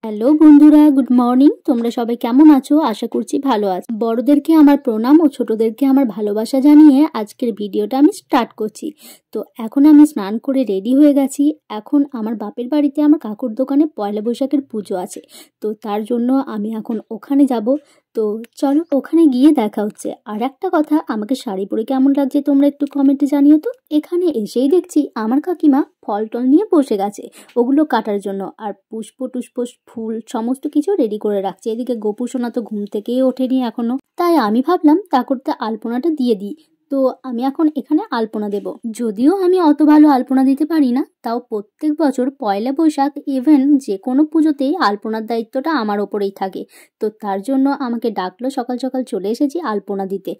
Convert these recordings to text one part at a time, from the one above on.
Hello বন্ধুরা, good morning. তোমরা সবাই কেমন আছো? আশা করছি ভালো আছো। বড়দেরকে আমার প্রণাম ও ছোটদেরকে আমার ভালোবাসা জানিয়ে আজকের ভিডিওটা আমি স্টার্ট করছি। তো এখন আমি স্নান করে রেডি হয়ে গেছি। এখন আমার বাপের বাড়িতে আমার কাকুর দোকানে পয়লা বৈশাখের পুজো আছে, তো তার জন্য আমি এখন ওখানে যাব। তো চলো ওখানে গিয়ে দেখা হচ্ছে। আর একটা কথা, আমাকে শাড়ি পরে কেমন লাগছে তোমরা একটু কমেন্টে জানিও তো। এখানে এসেই দেখছি আমার কাকিমা ফল টল নিয়ে বসে গেছে ওগুলো কাটার জন্য, আর পুষ্প টুষ্প ফুল সমস্ত কিছু রেডি করে রাখছে। এদিকে গোপু সোনা তো ঘুম থেকেই ওঠেনি এখনো, তাই আমি ভাবলাম তা করতে আলপনাটা দিয়ে দিই। তো আমি এখন এখানে আলপনা দেব। যদিও আমি অত ভালো আলপনা দিতে পারি না, তাও প্রত্যেক বছর পয়লা বৈশাখ ইভেন যে কোনো পুজোতেই আলপনার দায়িত্বটা আমার ওপরেই থাকে। তো তার জন্য আমাকে ডাকলো, সকাল সকাল চলে এসেছি আলপনা দিতে।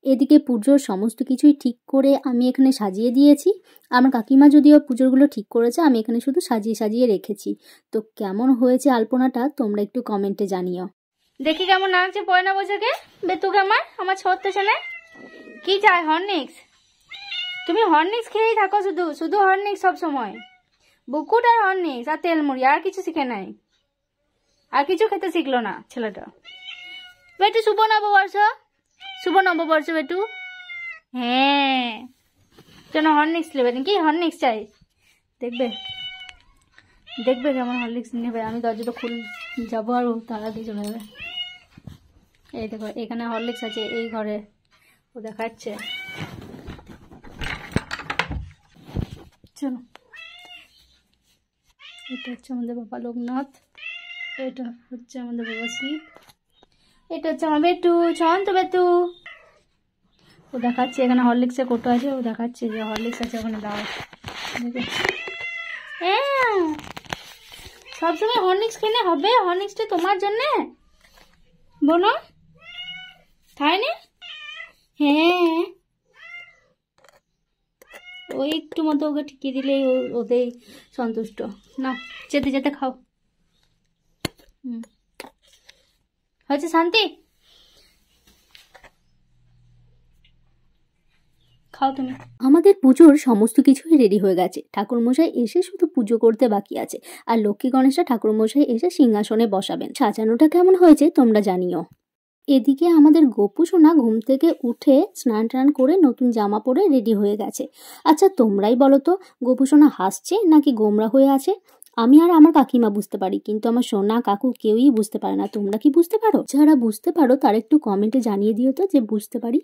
এদিকে পুজোর সমস্ত কিছুই ঠিক করে আমি এখানে সাজিয়ে দিয়েছি। আমার কাকিমা যদিও পুজোরগুলো ঠিক করেছে, আমি এখানে শুধু সাজিয়ে সাজিয়ে রেখেছি। তো কেমন হয়েছে আলপনাটা তোমরা একটু কমেন্টে জানিও। দেখি কেমন লাগছে পয়লা বৈশাখে বেতুকে আমার ছোট্ট ছেলে। কি চাই? হরলিক্স? তুমি হরলিক্স খেয়েই থাকো, শুধু শুধু হরলিক্স সব সময়। বুকুট আর হরলিক্স আর তেলমুড়ি, আর কিছু শিখে নাই, আর কিছু খেতে শিখলো না ছেলেটা। বেটু শুভ নববর্ষ, শুভ নববর্ষ বেটু। হ্যাঁ, যেন হরলিক্স নেবে নাকি? হরলিক্স চাই। দেখবে দেখবে কেমন হরলিক্স নেবে। আমি দরজাটা খুল যাবো আর তারা দিয়ে চলে যাবে। এই দেখো এখানে হরলিক্স আছে, এই ঘরে ও দেখাচ্ছে। চলো, এটা হচ্ছে আমাদের বাবা লোকনাথ, এটা হচ্ছে আমাদের বাবা শিব, এটা হচ্ছে আমার বেটু ছন্ত বেটু। ও দেখাচ্ছে এখানে হরলিক্সের কোটো আছে, ও দেখাচ্ছে যে হরলিক্স আছে ওখানে দাও। সবসময় হরলিক্স খেলে হবে? হরলিক্সটা তোমার জন্যে বোনো, তাই না? হ্যাঁ, ও একটু মতো ওকে ঠিকিয়ে দিলেই ওতেই সন্তুষ্ট। না, যেতে যেতে খাও। হয়েছে শান্তি, খাও তুমি। আমাদের পুজোর সমস্ত কিছুই রেডি হয়ে গেছে। ঠাকুরমশাই এসে শুধু পুজো করতে বাকি আছে, আর লক্ষ্মী গণেশটা ঠাকুরমশাই এসে সিংহাসনে বসাবেন। সাজানোটা কেমন হয়েছে তোমরা জানিও। এদিকে আমাদের গোপু সোনা ঘুম থেকে উঠে স্নান টান করে নতুন জামা পরে রেডি হয়ে গেছে। আচ্ছা তোমরাই বলো তো, গোপু সোনা হাসছে নাকি গোমরা হয়ে আছে? আমি আর আমার কাকিমা বুঝতে পারি, কিন্তু আমার সোনা কাকু কেউই বুঝতে পারে না। তোমরা কি বুঝতে পারো? যারা বুঝতে পারো তারা একটু কমেন্টে জানিয়ে দিও তো যে বুঝতে পারি।